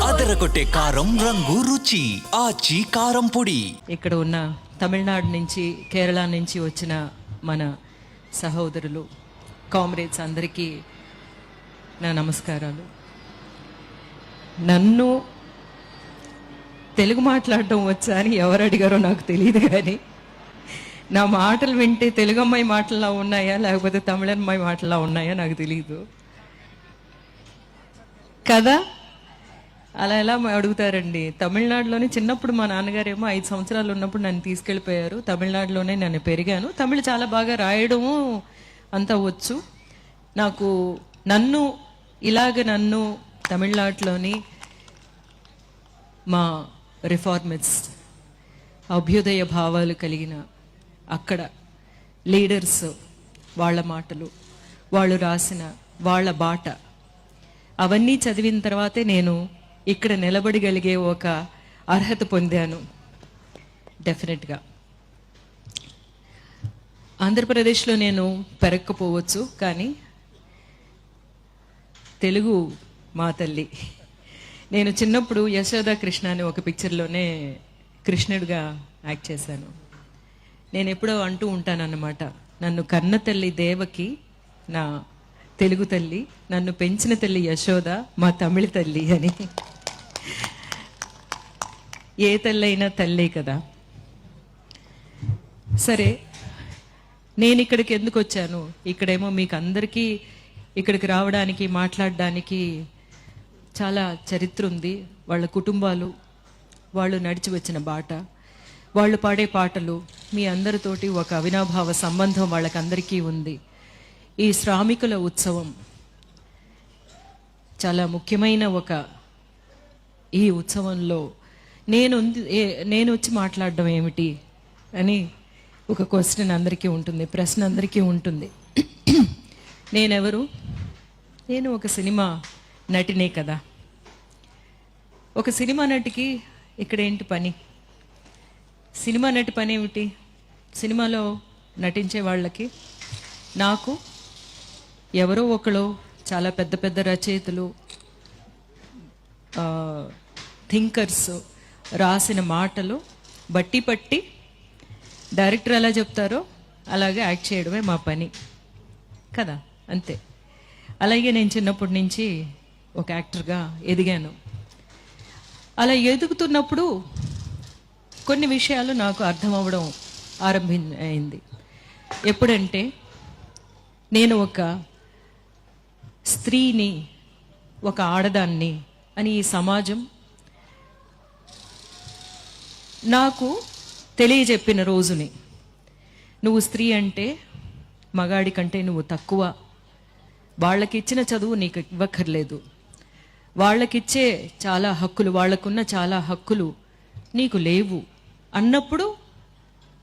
అదరగొట్టే కారం రంగు రుచి ఆచి కారం పొడి. ఇక్కడ ఉన్న తమిళనాడు నుంచి కేరళ నుంచి వచ్చిన మన సహోదరులు కామ్రేడ్స్ అందరికీ నా నమస్కారాలు. నన్ను తెలుగు మాట్లాడటం వచ్చా అని ఎవరు అడిగారో నాకు తెలియదు, కానీ నా మాటలు వింటే తెలుగు అమ్మాయి మాటలా ఉన్నాయా లేకపోతే తమిళ అమ్మాయి మాటలా ఉన్నాయా నాకు తెలియదు కదా. అలా ఎలా అడుగుతారండి? తమిళనాడులోనే చిన్నప్పుడు మా నాన్నగారేమో 5 సంవత్సరాలు ఉన్నప్పుడు నన్ను తీసుకెళ్ళిపోయారు. తమిళనాడులోనే నేను పెరిగాను. తమిళ చాలా బాగా రాయడము అంతా వచ్చు నాకు. నన్ను తమిళనాడులోని మా రిఫార్మిస్ట్ అభ్యుదయ భావాలు కలిగిన అక్కడ లీడర్స్ వాళ్ళ మాటలు, వాళ్ళు రాసిన వాళ్ళ బాట అవన్నీ చదివిన తర్వాతే నేను ఇక్కడ నిలబడగలిగే ఒక అర్హత పొందాను. డెఫినెట్గా ఆంధ్రప్రదేశ్లో నేను పెరగకపోవచ్చు, కానీ తెలుగు మా తల్లి. నేను చిన్నప్పుడు యశోద కృష్ణ అనే ఒక పిక్చర్లోనే కృష్ణుడిగా యాక్ట్ చేశాను. నేను ఎప్పుడో అంటూ ఉంటానన్నమాట, నన్ను కన్న తల్లి దేవకి నా తెలుగు తల్లి, నన్ను పెంచిన తల్లి యశోద మా తమిళ తల్లి అని. ఏ తల్లి అయినా తల్లే కదా. సరే, నేను ఇక్కడికి ఎందుకు వచ్చాను? ఇక్కడేమో మీకు అందరికీ ఇక్కడికి రావడానికి మాట్లాడడానికి చాలా చరిత్ర ఉంది. వాళ్ళ కుటుంబాలు, వాళ్ళు నడిచి వచ్చిన బాట, వాళ్ళు పాడే పాటలు, మీ అందరితోటి ఒక అవినాభావ సంబంధం వాళ్ళకందరికీ ఉంది. ఈ శ్రామికుల ఉత్సవం చాలా ముఖ్యమైన ఈ ఉత్సవంలో నేను వచ్చి మాట్లాడడం ఏమిటి అని ఒక క్వశ్చన్ అందరికీ ఉంటుంది, ప్రశ్న అందరికీ ఉంటుంది. నేనెవరు? నేను ఒక సినిమా నటినే కదా. ఒక సినిమా నటికి ఇక్కడేంటి పని? సినిమా నటి పని ఏమిటి? సినిమాలో నటించే వాళ్ళకి నాకు ఎవరో ఒకరు చాలా పెద్ద పెద్ద రచయితలు, థింకర్స్ రాసిన మాటలు బట్టి పట్టి డైరెక్టర్ ఎలా చెప్తారో అలాగే యాక్ట్ చేయడమే మా పని కదా, అంతే. అలాగే నేను చిన్నప్పటి నుంచి ఒక యాక్టర్గా ఎదిగాను. అలా ఎదుగుతున్నప్పుడు కొన్ని విషయాలు నాకు అర్థం అవ్వడం అయింది. ఎప్పుడంటే, నేను ఒక స్త్రీని, ఒక ఆడదాన్ని అని ఈ సమాజం నాకు తెలియజెప్పిన రోజుని, నువ్వు స్త్రీ అంటే మగాడి కంటే నువ్వు తక్కువ, వాళ్ళకిచ్చిన చదువు నీకు ఇవ్వక్కర్లేదు, వాళ్ళకిచ్చే చాలా హక్కులు, వాళ్ళకున్న చాలా హక్కులు నీకు లేవు అన్నప్పుడు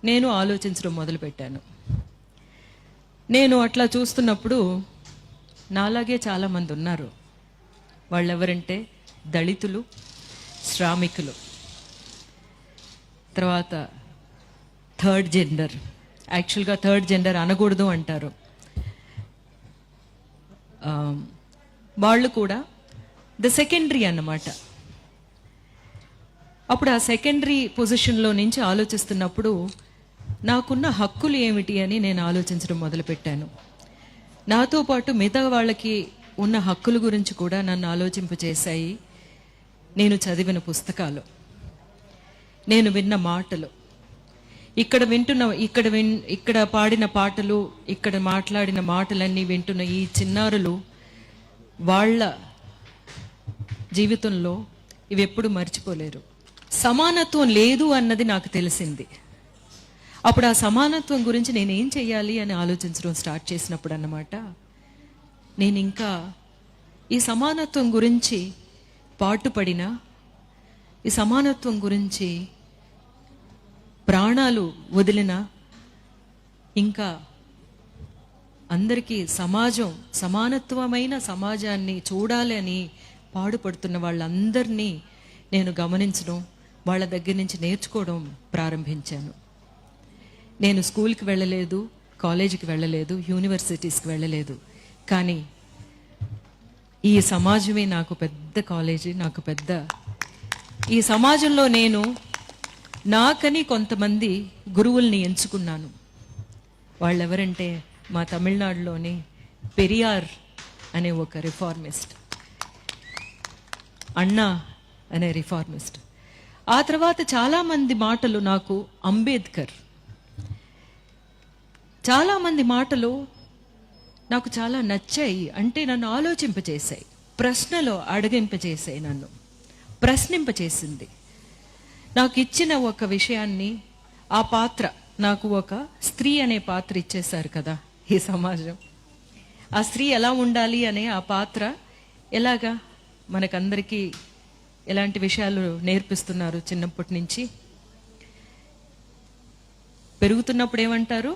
నేను ఆలోచించడం మొదలుపెట్టాను. నేను అట్లా చూస్తున్నప్పుడు నాలాగే చాలామంది ఉన్నారు. వాళ్ళెవరంటే దళితులు, శ్రామికులు, తర్వాత థర్డ్ జెండర్. యాక్చువల్గా థర్డ్ జెండర్ అనకూడదు అంటారు. వాళ్ళు కూడా ద సెకండరీ అన్నమాట. అప్పుడు ఆ సెకండరీ పొజిషన్లో నుంచి ఆలోచిస్తున్నప్పుడు నాకున్న హక్కులు ఏమిటి అని నేను ఆలోచించడం మొదలుపెట్టాను. నాతో పాటు మిగతా వాళ్ళకి ఉన్న హక్కుల గురించి కూడా నన్ను ఆలోచింపచేశాయి నేను చదివిన పుస్తకాలు, నేను విన్న మాటలు, ఇక్కడ పాడిన పాటలు, ఇక్కడ మాట్లాడిన మాటలన్నీ వింటున్న ఈ చిన్నారులు వాళ్ళ జీవితంలో ఇవి ఎప్పుడు మర్చిపోలేరు. సమానత్వం లేదు అన్నది నాకు తెలిసింది. అప్పుడు ఆ సమానత్వం గురించి నేనేం చెయ్యాలి అని ఆలోచించడం స్టార్ట్ చేసినప్పుడు అన్నమాట, నేను ఇంకా ఈ సమానత్వం గురించి పాటుపడిన, ఈ సమానత్వం గురించి ప్రాణాలు వదిలిన, ఇంకా అందరికీ సమానత్వమైన సమాజాన్ని చూడాలి అని పాడుపడుతున్న వాళ్ళందరినీ నేను గమనించడం, వాళ్ళ దగ్గర నుంచి నేర్చుకోవడం ప్రారంభించాను. నేను స్కూల్కి వెళ్ళలేదు, కాలేజీకి వెళ్ళలేదు, యూనివర్సిటీస్కి వెళ్ళలేదు, కానీ ఈ సమాజమే నాకు పెద్ద కాలేజీ, నాకు పెద్ద ఈ సమాజంలో నేను నాకని కొంతమంది గురువుల్ని ఎంచుకున్నాను. వాళ్ళెవరంటే మా తమిళనాడులోని పెరియార్ అనే ఒక రిఫార్మిస్ట్, అన్నా అనే రిఫార్మిస్ట్. ఆ తర్వాత చాలామంది మాటలు నాకు అంబేద్కర్, చాలామంది మాటలు నాకు చాలా నచ్చాయి. అంటే నన్ను ఆలోచింపచేశాయి, ప్రశ్నలో అడగింపచేశాయి, నన్ను ప్రశ్నింపచేసింది. నాకు ఇచ్చిన ఒక విషయాన్ని, ఆ పాత్ర, నాకు ఒక స్త్రీ అనే పాత్ర ఇచ్చేశారు కదా ఈ సమాజం. ఆ స్త్రీ ఎలా ఉండాలి అనే ఆ పాత్ర ఎలాగా మనకందరికీ ఎలాంటి విషయాలు నేర్పిస్తున్నారు చిన్నప్పటి నుంచి. పెరుగుతున్నప్పుడు ఏమంటారు,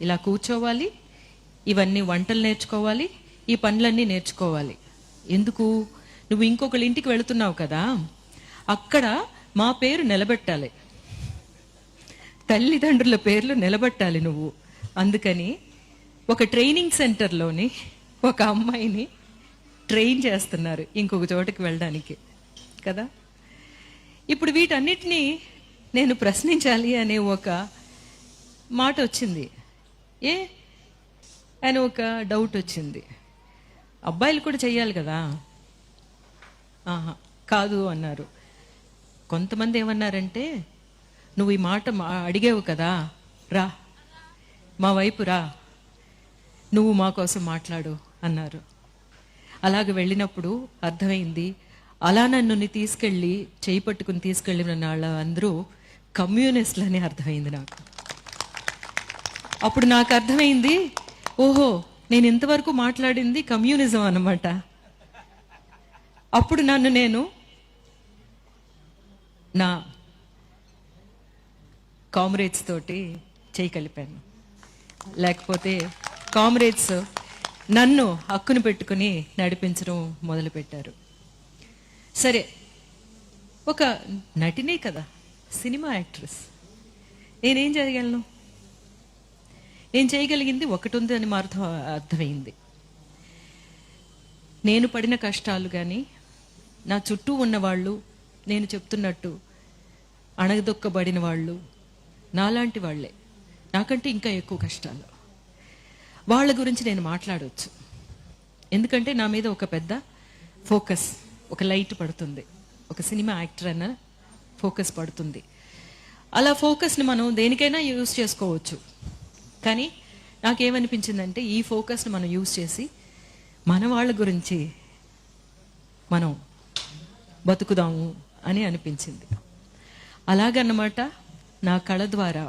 ఇలా కూర్చోవాలి, ఇవన్నీ వంటలు నేర్చుకోవాలి, ఈ పనులన్నీ నేర్చుకోవాలి. ఎందుకు? నువ్వు ఇంకొకళ్ళ ఇంటికి వెళుతున్నావు కదా, అక్కడ మా పేరు నిలబెట్టాలి, తల్లిదండ్రుల పేర్లు నిలబెట్టాలి నువ్వు. అందుకని ఒక ట్రైనింగ్ సెంటర్లోని ఒక అమ్మాయిని ట్రైన్ చేస్తున్నారు ఇంకొక చోటకి వెళ్ళడానికి కదా. ఇప్పుడు వీటన్నిటినీ నేను ప్రశ్నించాలి అనే ఒక మాట వచ్చింది, అని ఒక డౌట్ వచ్చింది. అబ్బాయిలు కూడా చెయ్యాలి కదా. ఆహా కాదు అన్నారు. కొంతమంది ఏమన్నారంటే, నువ్వు ఈ మాట అడిగావు కదా, రా మా వైపు రా, నువ్వు మా కోసం మాట్లాడు అన్నారు. అలాగ వెళ్ళినప్పుడు అర్థమైంది, అలా నన్ను తీసుకెళ్ళి చేయి పట్టుకుని తీసుకెళ్ళిన వాళ్ళ అందరూ కమ్యూనిస్టులని అర్థమైంది నాకు. అప్పుడు నాకు అర్థమైంది, ఓహో నేను ఇంతవరకు మాట్లాడింది కమ్యూనిజం అన్నమాట. అప్పుడు నన్ను నేను నా కామ్రేడ్స్ తోటి చేయి కలిపాను. లేకపోతే కామ్రేడ్స్ నన్ను హక్కును పెట్టుకుని నడిపించడం మొదలుపెట్టారు. సరే, ఒక నటినే కదా, సినిమా యాక్ట్రెస్, నేనేం చేయగలను? నేను చేయగలిగింది ఒకటి ఉంది అని అర్థమైంది. నేను పడిన కష్టాలు కానీ, నా చుట్టూ ఉన్నవాళ్ళు, నేను చెప్తున్నట్టు అణగదొక్కబడిన వాళ్ళు నాలాంటి వాళ్ళే, నాకంటే ఇంకా ఎక్కువ కష్టాలు, వాళ్ళ గురించి నేను మాట్లాడవచ్చు. ఎందుకంటే నా మీద ఒక పెద్ద ఫోకస్, ఒక లైట్ పడుతుంది, ఒక సినిమా యాక్టర్ అన్న ఫోకస్ పడుతుంది. అలా ఫోకస్ని మనం దేనికైనా యూజ్ చేసుకోవచ్చు. కానీ నాకేమనిపించిందంటే, ఈ ఫోకస్ని మనం యూజ్ చేసి మన వాళ్ళ గురించి మనం బతుకుదాము అని అనిపించింది. అలాగన్నమాట, నా కళ ద్వారా,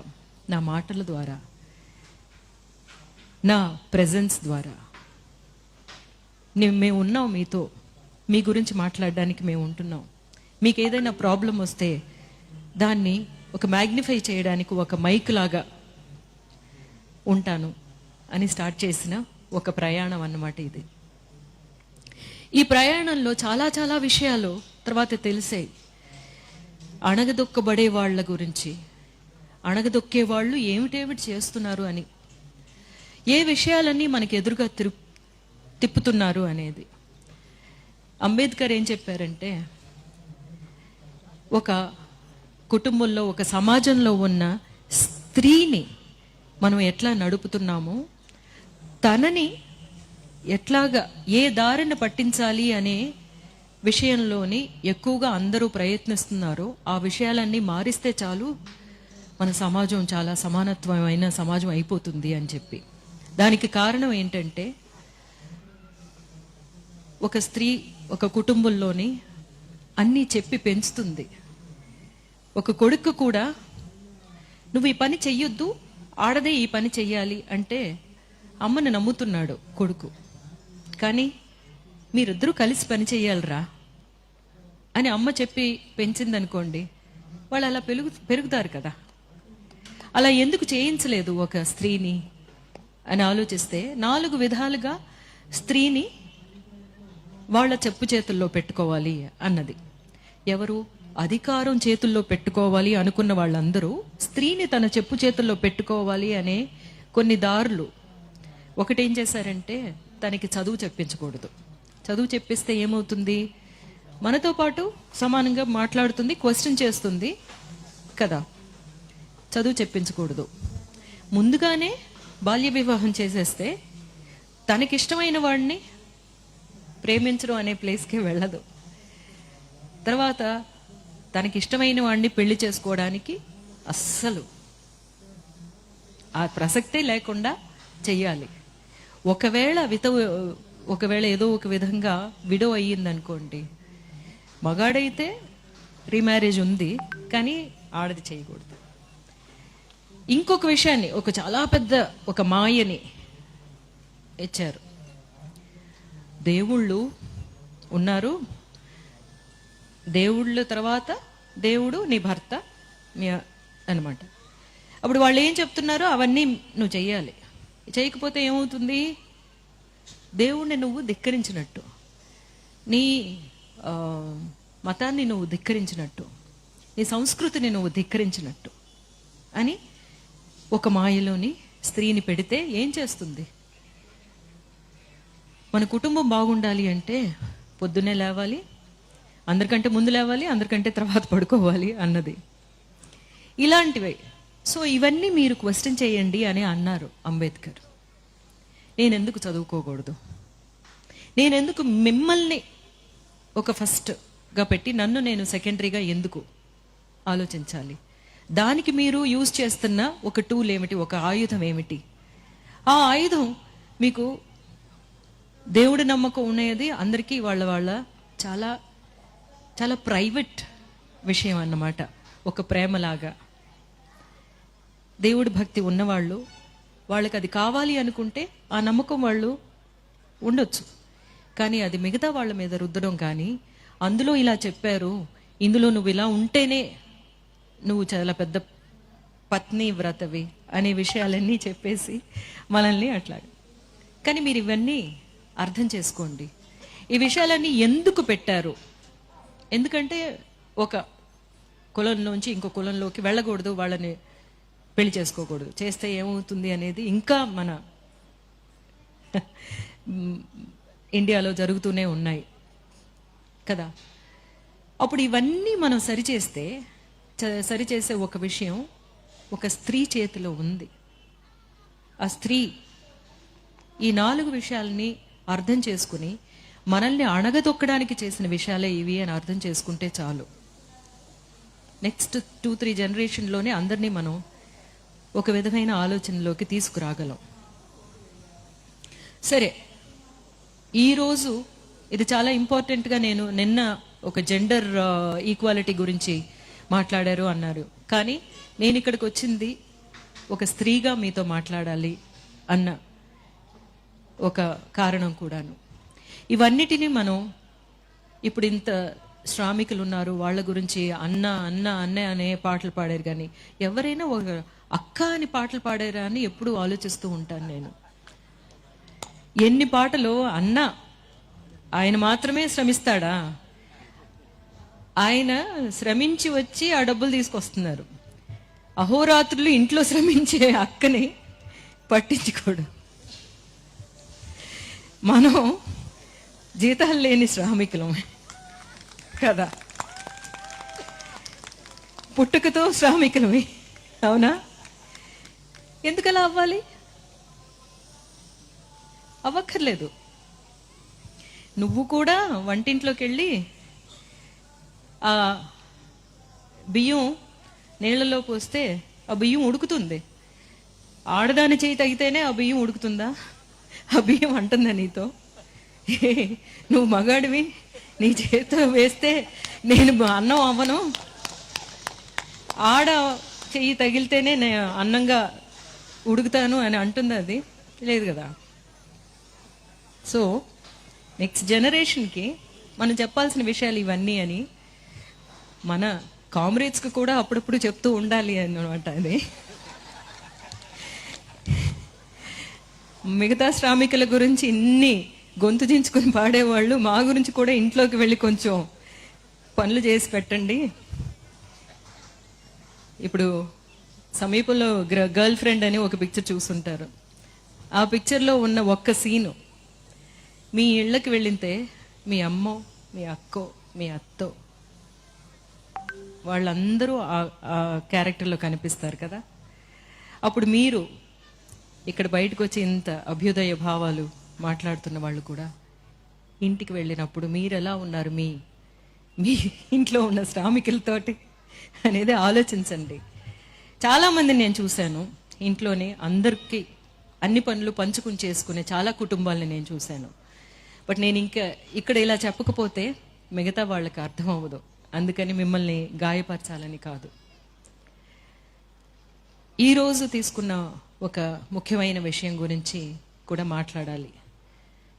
నా మాటల ద్వారా, నా ప్రెజెన్స్ ద్వారా మేము ఉన్నాం మీతో, మీ గురించి మాట్లాడడానికి మేము ఉంటున్నాం. మీకు ఏదైనా ప్రాబ్లం వస్తే దాన్ని ఒక మ్యాగ్నిఫై చేయడానికి ఒక మైక్ లాగా ఉంటాను అని స్టార్ట్ చేసిన ఒక ప్రయాణం అన్నమాట ఇది. ఈ ప్రయాణంలో చాలా చాలా విషయాలు తర్వాత తెలిసాయి. అణగదొక్కబడే వాళ్ళ గురించి, అణగదొక్కే వాళ్ళు ఏమిటేమిటి చేస్తున్నారు అని, ఏ విషయాలన్నీ మనకి ఎదురుగా తిప్పుతున్నారు అనేది. అంబేద్కర్ ఏం చెప్పారంటే, ఒక కుటుంబంలో, ఒక సమాజంలో ఉన్న స్త్రీని మనం ఎట్లా నడుపుతున్నామో, తనని ఎట్లాగా ఏ దారిని పట్టించాలి అనే విషయంలోని ఎక్కువగా అందరూ ప్రయత్నిస్తున్నారో, ఆ విషయాలన్నీ మారిస్తే చాలు మన సమాజం చాలా సమానత్వమైన సమాజం అయిపోతుంది అని చెప్పి. దానికి కారణం ఏంటంటే, ఒక స్త్రీ ఒక కుటుంబంలోని అన్నీ చెప్పి పెంచుతుంది. ఒక కొడుకు కూడా నువ్వు ఈ పని చెయ్యొద్దు, ఆడదే ఈ పని చెయ్యాలి అంటే అమ్మని నమ్ముతున్నాడు కొడుకు. కానీ మీరిద్దరూ కలిసి పని చెయ్యాలరా అని అమ్మ చెప్పి పెంచిందనుకోండి, వాళ్ళు అలా పెరుగుతారు కదా. అలా ఎందుకు చేయించలేదు ఒక స్త్రీని అని ఆలోచిస్తే, 4 విధాలుగా స్త్రీని వాళ్ళ చెప్పు చేతుల్లో పెట్టుకోవాలి అన్నది. ఎవరు? అధికారం చేతుల్లో పెట్టుకోవాలి అనుకున్న వాళ్ళందరూ స్త్రీని తన చెప్పు చేతుల్లో పెట్టుకోవాలి అనే కొన్ని దారులు. ఒకటేం చేశారంటే, తనకి చదువు చెప్పించకూడదు, చదువు చెప్పిస్తే ఏమవుతుంది? మనతో పాటు సమానంగా మాట్లాడుతుంది, క్వశ్చన్ చేస్తుంది కదా. చదువు చెప్పించకూడదు. ముందుగానే బాల్య వివాహం చేసేస్తే తనకిష్టమైన వాడిని ప్రేమించడం అనే ప్లేస్కి వెళ్ళదు. తర్వాత తనకిష్టమైన వాడిని పెళ్లి చేసుకోవడానికి అస్సలు ఆ ప్రసక్తే లేకుండా చెయ్యాలి. ఒకవేళ ఏదో ఒక విధంగా విడో అయ్యిందనుకోండి, మగాడైతే రీమ్యారేజ్ ఉంది, కానీ ఆడది చేయకూడదు. ఇంకొక విషయాన్ని, ఒక చాలా పెద్ద ఒక మాయని ఇచ్చారు. దేవుళ్ళు ఉన్నారు, దేవుళ్ళ తర్వాత దేవుడు నీ భర్త అనమాట. అప్పుడు వాళ్ళు ఏం చెప్తున్నారో అవన్నీ నువ్వు చెయ్యాలి. చేయకపోతే ఏమవుతుంది? దేవుణ్ణి నువ్వు ధిక్కరించినట్టు, నీ మతాన్ని నువ్వు ధిక్కరించినట్టు, నీ సంస్కృతిని నువ్వు ధిక్కరించినట్టు అని ఒక మాయలోని స్త్రీని పెడితే ఏం చేస్తుంది? మన కుటుంబం బాగుండాలి అంటే పొద్దున్నే లేవాలి, అందరికంటే ముందు లేవాలి, అందరికంటే తర్వాత పడుకోవాలి అన్నది. ఇలాంటివే. సో ఇవన్నీ మీరు క్వశ్చన్ చేయండి అని అన్నారు అంబేద్కర్. నేనెందుకు చదువుకోకూడదు? నేనెందుకు మిమ్మల్ని ఒక ఫస్ట్గా పెట్టి నన్ను నేను సెకండరీగా ఎందుకు ఆలోచించాలి? దానికి మీరు యూజ్ చేస్తున్న ఒక టూల్ ఏమిటి? ఒక ఆయుధం ఏమిటి? ఆ ఆయుధం మీకు దేవుడి నమ్మకం ఉన్నది అందరికీ వాళ్ళ చాలా చాలా ప్రైవేట్ విషయం అన్నమాట. ఒక ప్రేమలాగా దేవుడి భక్తి ఉన్నవాళ్ళు, వాళ్ళకి అది కావాలి అనుకుంటే ఆ నమ్మకం వాళ్ళు ఉండొచ్చు. కానీ అది మిగతా వాళ్ళ మీద రుద్దడం, కానీ అందులో ఇలా చెప్పారు, ఇందులో నువ్వు ఇలా ఉంటేనే నువ్వు చాలా పెద్ద పత్ని వ్రతవి అనే విషయాలన్నీ చెప్పేసి మనల్ని అట్లా. కానీ మీరు ఇవన్నీ అర్థం చేసుకోండి. ఈ విషయాలన్నీ ఎందుకు పెట్టారు? ఎందుకంటే ఒక కులంలోంచి ఇంకో కులంలోకి వెళ్ళకూడదు, వాళ్ళని పెళ్లి చేసుకోకూడదు, చేస్తే ఏమవుతుంది అనేది ఇంకా మన ఇండియాలో జరుగుతూనే ఉన్నాయి కదా. అప్పుడు ఇవన్నీ మనం సరిచేసే ఒక విషయం ఒక స్త్రీ చేతిలో ఉంది. ఆ స్త్రీ ఈ 4 విషయాల్ని అర్థం చేసుకుని మనల్ని అణగదొక్కడానికి చేసిన విషయాలే ఇవి అని అర్థం చేసుకుంటే చాలు. నెక్స్ట్ 2-3 జనరేషన్లోనే అందరినీ మనం ఒక విధమైన ఆలోచనలోకి తీసుకురాగలం. సరే, ఈరోజు ఇది చాలా ఇంపార్టెంట్గా, నేను నిన్న ఒక జెండర్ ఈక్వాలిటీ గురించి మాట్లాడారు అన్నారు, కానీ నేను ఇక్కడికి వచ్చింది ఒక స్త్రీగా మీతో మాట్లాడాలి అన్న ఒక కారణం కూడాను. ఇవన్నిటినీ మనం ఇప్పుడు ఇంత శ్రామికులు ఉన్నారు, వాళ్ళ గురించి అన్న అన్న అన్నే అనే పాటలు పాడారు, కానీ ఎవరైనా ఒక అక్క అని పాటలు పాడారా అని ఎప్పుడు ఆలోచిస్తూ ఉంటాను నేను. ఎన్ని పాటలు అన్న, ఆయన మాత్రమే శ్రమిస్తాడా? ఆయన శ్రమించి వచ్చి ఆ డబ్బులు తీసుకొస్తున్నారు. అహోరాత్రులు ఇంట్లో శ్రమించే అక్కని పట్టించుకోడు. మనం జీతాలు లేని శ్రామికులమే కదా, పుట్టుకతో శ్రామికులమే, అవునా? ఎందుకలా అవ్వాలి? అవ్వక్కర్లేదు. నువ్వు కూడా వంటింట్లోకి వెళ్ళి ఆ బియ్యం నీళ్లలో పోస్తే ఆ బియ్యం ఉడుకుతుంది. ఆడదాని చేయి తగితేనే ఆ బియ్యం ఉడుకుతుందా? ఆ బియ్యం అంటుందా నీతో? నువ్వు మగాడివి, నీ చేతితో వేస్తే నేను అన్నం అవ్వను, ఆడ చెయ్యి తగిలితేనే నేను అన్నంగా ఉడుకుతాను అని అంటుంది? అది లేదు కదా. సో నెక్స్ట్ జనరేషన్కి మనం చెప్పాల్సిన విషయాలు ఇవన్నీ అని మన కామ్రేడ్స్కి కూడా అప్పుడప్పుడు చెప్తూ ఉండాలి అన్నమాట. అది మిగతా శ్రామికుల గురించి ఇన్ని గొంతు దించుకొని పాడేవాళ్ళు, మా గురించి కూడా ఇంట్లోకి వెళ్ళి కొంచెం పనులు చేసి పెట్టండి. ఇప్పుడు సమీపంలో గర్ల్ ఫ్రెండ్ అని ఒక పిక్చర్ చూస్తుంటారు. ఆ పిక్చర్లో ఉన్న ఒక్క సీను మీ ఇళ్ళకి వెళ్ళితే మీ అమ్మో, మీ అక్కో, మీ అత్తో వాళ్ళందరూ ఆ క్యారెక్టర్లో కనిపిస్తారు కదా. అప్పుడు మీరు ఇక్కడ బయటకు వచ్చి ఇంత అభ్యుదయ భావాలు మాట్లాడుతున్న వాళ్ళు కూడా ఇంటికి వెళ్ళినప్పుడు మీరు ఎలా ఉన్నారు మీ మీ ఇంట్లో ఉన్న శ్రామికులతోటి అనేది ఆలోచించండి. చాలామందిని నేను చూశాను, ఇంట్లోనే అందరికీ అన్ని పనులు పంచుకుని చేసుకునే చాలా కుటుంబాలని నేను చూశాను. బట్ నేను ఇంకా ఇక్కడ ఇలా చెప్పకపోతే మిగతా వాళ్ళకి అర్థం అవ్వదు. అందుకని మిమ్మల్ని గాయపరచాలని కాదు. ఈరోజు తీసుకున్న ఒక ముఖ్యమైన విషయం గురించి కూడా మాట్లాడాలి.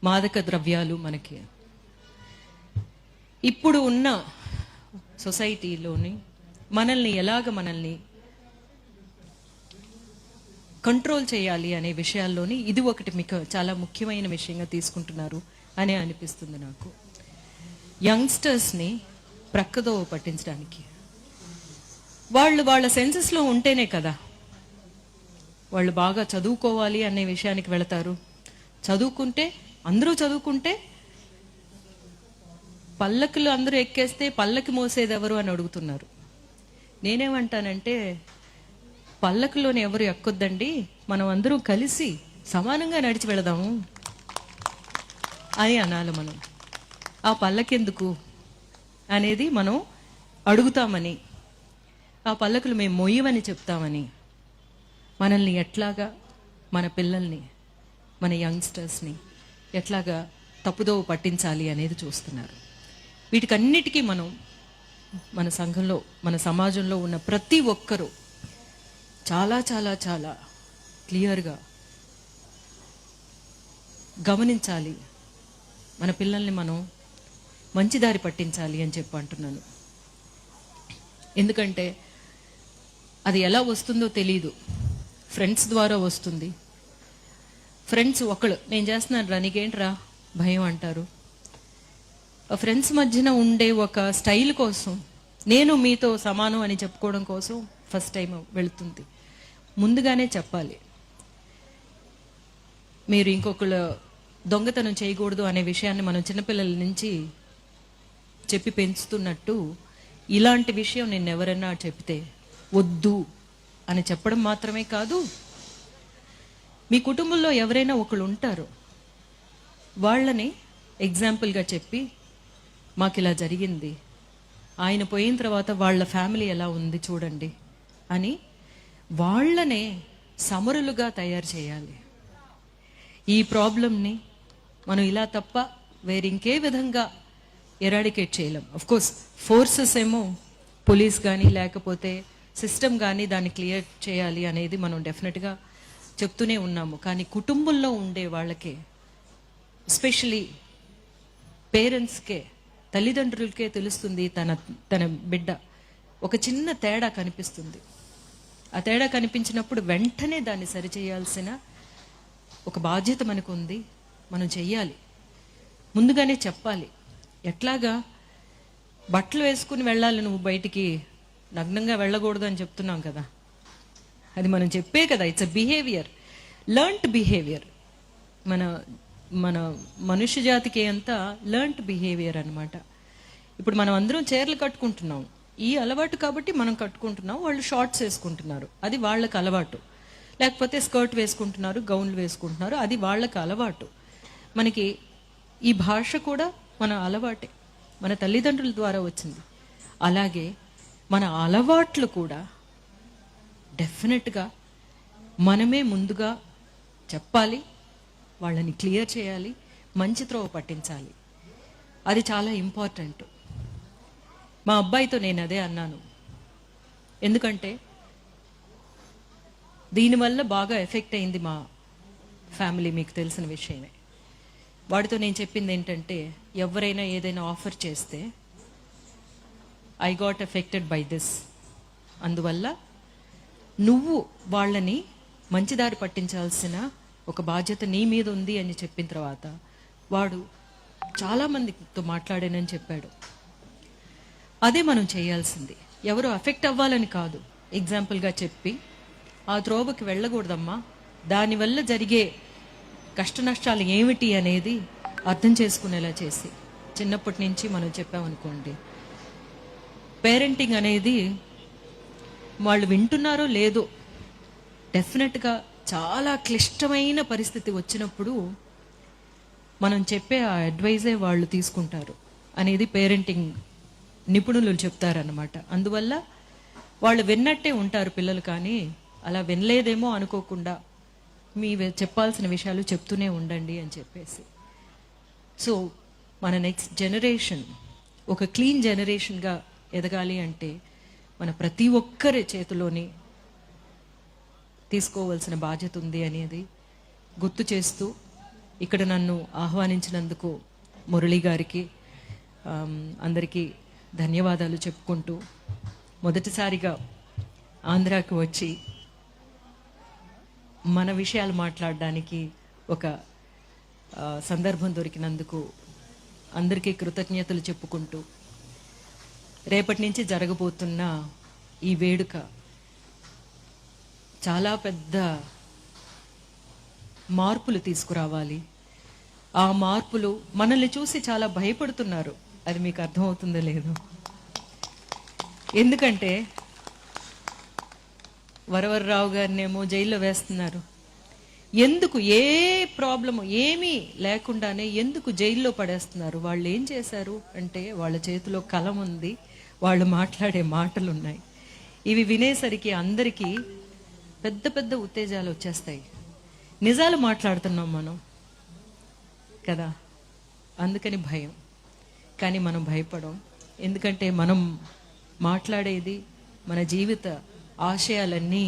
మాదక ద్రవ్యాలు మనకి ఇప్పుడు ఉన్న సొసైటీలోని మనల్ని కంట్రోల్ చేయాలి అనే విషయాల్లోని ఇది ఒకటి మీకు చాలా ముఖ్యమైన విషయంగా తీసుకుంటున్నారు అని అనిపిస్తుంది నాకు. యంగ్స్టర్స్ని ప్రక్కదో పట్టించడానికి వాళ్ళ సెన్సెస్లో ఉంటేనే కదా వాళ్ళు బాగా చదువుకోవాలి అనే విషయానికి వెళతారు. చదువుకుంటే అందరూ చదువుకుంటే పల్లకులు అందరూ ఎక్కేస్తే పల్లకి మోసేది ఎవరు అని అడుగుతున్నారు. నేనేమంటానంటే పల్లకిలోని ఎవరు ఎక్కొద్దండి, మనం అందరూ కలిసి సమానంగా నడిచి వెళదాము అని అనాలి. మనం ఆ పల్లకెందుకు అనేది మనం అడుగుతామని, ఆ పల్లకులు మేము మొయ్యమని చెప్తామని మనల్ని ఎట్లాగా, మన పిల్లల్ని, మన యంగ్స్టర్స్ని ఎట్లాగా తప్పుదోవ పట్టించాలి అనేది చూస్తున్నారు. వీటికన్నిటికీ మనం మన సంఘంలో, మన సమాజంలో ఉన్న ప్రతి ఒక్కరూ చాలా చాలా చాలా క్లియర్గా గమనించాలి. మన పిల్లల్ని మనం మంచి దారి పట్టించాలి అని చెప్పి అంటున్నాను. ఎందుకంటే అది ఎలా వస్తుందో తెలీదు. ఫ్రెండ్స్ ద్వారా వస్తుంది. ఫ్రెండ్స్ ఒకళ్ళు నేను చేస్తున్నాను రా, నీకేంట్రా భయం అంటారు. ఆ ఫ్రెండ్స్ మధ్యన ఉండే ఒక స్టైల్ కోసం, నేను మీతో సమానం అని చెప్పుకోవడం కోసం ఫస్ట్ టైం వెళుతుంది. ముందుగానే చెప్పాలి, మీరు ఇంకొకళ్ళు దొంగతనం చేయకూడదు అనే విషయాన్ని మనం చిన్నపిల్లల నుంచి చెప్పి పెంచుతున్నట్టు ఇలాంటి విషయం నేను ఎవరైనా చెప్తే వద్దు అని చెప్పడం మాత్రమే కాదు, మీ కుటుంబంలో ఎవరైనా ఒకళ్ళు ఉంటారు, వాళ్ళని ఎగ్జాంపుల్గా చెప్పి మాకు ఇలా జరిగింది, ఆయన పోయిన తర్వాత వాళ్ళ ఫ్యామిలీ ఎలా ఉంది చూడండి అని వాళ్ళనే సమరులుగా తయారు చేయాలి. ఈ ప్రాబ్లంని మనం ఇలా తప్ప వేరింకే విధంగా ఎరాడికేట్ చేయలేం. ఆఫ్ కోర్స్ ఫోర్సెస్ ఏమో పోలీస్ కానీ లేకపోతే సిస్టమ్ కానీ దాన్ని క్లియర్ చేయాలి అనేది మనం డెఫినెట్గా చెప్తూనే ఉన్నాము. కానీ కుటుంబంలో ఉండే వాళ్ళకే, ఎస్పెషలీ పేరెంట్స్కే, తల్లిదండ్రులకే తెలుస్తుంది తన బిడ్డ ఒక చిన్న తేడా కనిపిస్తుంది. ఆ తేడా కనిపించినప్పుడు వెంటనే దాన్ని సరిచేయాల్సిన ఒక బాధ్యత మనకు ఉంది. మనం చెయ్యాలి, ముందుగానే చెప్పాలి. ఎట్లాగా బట్టలు వేసుకుని వెళ్ళాలి, నువ్వు బయటికి నగ్నంగా వెళ్ళకూడదు అని చెప్తున్నాం కదా, అది మనం చెప్పే కదా. It's a behaviour, learned behaviour. మన మనుష్య జాతికి అంతా లర్న్డ్ బిహేవియర్ అనమాట. ఇప్పుడు మనం అందరం చీరలు కట్టుకుంటున్నాం, ఈ అలవాటు కాబట్టి మనం కట్టుకుంటున్నాం. వాళ్ళు షార్ట్స్ వేసుకుంటున్నారు, అది వాళ్ళకి అలవాటు. లేకపోతే స్కర్ట్ వేసుకుంటున్నారు, గౌన్లు వేసుకుంటున్నారు, అది వాళ్ళకి అలవాటు. మనకి ఈ భాష కూడా మన అలవాటే, మన తల్లిదండ్రుల ద్వారా వచ్చింది. అలాగే మన అలవాట్లు కూడా డెఫినెట్గా మనమే ముందుగా చెప్పాలి, వాళ్ళని క్లియర్ చేయాలి, మంచి త్రోవ పట్టించాలి. అది చాలా ఇంపార్టెంట్. మా అబ్బాయితో నేను అదే అన్నాను. ఎందుకంటే దీనివల్ల బాగా ఎఫెక్ట్ అయింది మా ఫ్యామిలీ, మీకు తెలిసిన విషయమే. వాడితో నేను చెప్పింది ఏంటంటే, ఎవరైనా ఏదైనా ఆఫర్ చేస్తే I got affected by this, అందువల్ల నువ్వు వాళ్ళని మంచిదారి పట్టించాల్సిన ఒక బాధ్యత నీ మీద ఉంది అని చెప్పిన తర్వాత వాడు చాలామందితో మాట్లాడానని చెప్పాడు. అదే మనం చేయాల్సింది. ఎవరు అఫెక్ట్ అవ్వాలని కాదు, ఎగ్జాంపుల్గా చెప్పి ఆ త్రోవకి వెళ్ళకూడదమ్మా, దానివల్ల జరిగే కష్ట నష్టాలు ఏమిటి అనేది అర్థం చేసుకునేలా చేసి చిన్నప్పటి నుంచి మనం చెప్పామనుకోండి, పేరెంటింగ్ అనేది వాళ్ళు వింటున్నారో లేదో డెఫినెట్గా చాలా క్లిష్టమైన పరిస్థితి వచ్చినప్పుడు మనం చెప్పే ఆ అడ్వైజే వాళ్ళు తీసుకుంటారు అనేది పేరెంటింగ్ నిపుణులు చెప్తారన్నమాట. అందువల్ల వాళ్ళు విన్నట్టే ఉంటారు పిల్లలు, కానీ అలా వినలేదేమో అనుకోకుండా మీ చెప్పాల్సిన విషయాలు చెప్తూనే ఉండండి అని చెప్పేసి. సో మన నెక్స్ట్ జనరేషన్ ఒక క్లీన్ జనరేషన్గా ఎదగాలి అంటే మన ప్రతి ఒక్కరి చేతిలోని తీసుకోవాల్సిన బాధ్యత ఉంది అనేది గుర్తు చేస్తూ, ఇక్కడ నన్ను ఆహ్వానించినందుకు మురళి గారికి అందరికీ ధన్యవాదాలు చెప్పుకుంటూ, మొదటిసారిగా ఆంధ్రాకు వచ్చి మన విషయాలు మాట్లాడడానికి ఒక సందర్భం దొరికినందుకు అందరికీ కృతజ్ఞతలు చెప్పుకుంటూ, రేపటి నుంచి జరగబోతున్న ఈ వేడుక చాలా పెద్ద మార్పులు తీసుకురావాలి. ఆ మార్పులు మనల్ని చూసి చాలా భయపడుతున్నారు, అది మీకు అర్థమవుతుందో లేదో. ఎందుకంటే వరవర్రావు గారినేమో జైల్లో వేస్తున్నారు. ఎందుకు? ఏ ప్రాబ్లము ఏమీ లేకుండానే ఎందుకు జైల్లో పడేస్తున్నారు? వాళ్ళు ఏం చేశారు అంటే, వాళ్ళ చేతిలో కలం ఉంది, వాళ్ళు మాట్లాడే మాటలు ఉన్నాయి. ఇవి వినేసరికి అందరికీ పెద్ద పెద్ద ఉత్తేజాలు వచ్చేస్తాయి. నిజాలు మాట్లాడుతున్నాం మనం కదా, అందుకని భయం. కానీ మనం భయపడం, ఎందుకంటే మనం మాట్లాడేది మన జీవిత ఆశయాలన్నీ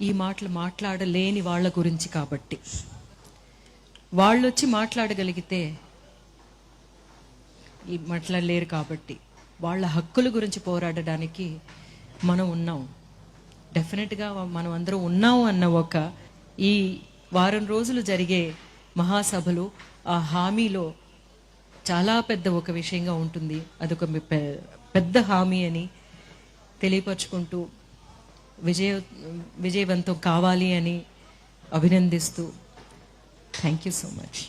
ఈ మాటలు మాట్లాడలేని వాళ్ళ గురించి కాబట్టి. వాళ్ళు వచ్చి మాట్లాడగలిగితే ఈ మాట్లాడలేరు కాబట్టి వాళ్ళ హక్కుల గురించి పోరాడడానికి మనం ఉన్నాం. డెఫినెట్గా మనం అందరం ఉన్నాము అన్న ఒక ఈ వారం రోజులు జరిగే మహాసభలు ఆ హామీలో చాలా పెద్ద ఒక విషయంగా ఉంటుంది. అదొక పెద్ద హామీ అని తెలియపరుచుకుంటూ విజయవంతం కావాలి అని అభినందిస్తూ, థ్యాంక్ యూ సో మచ్.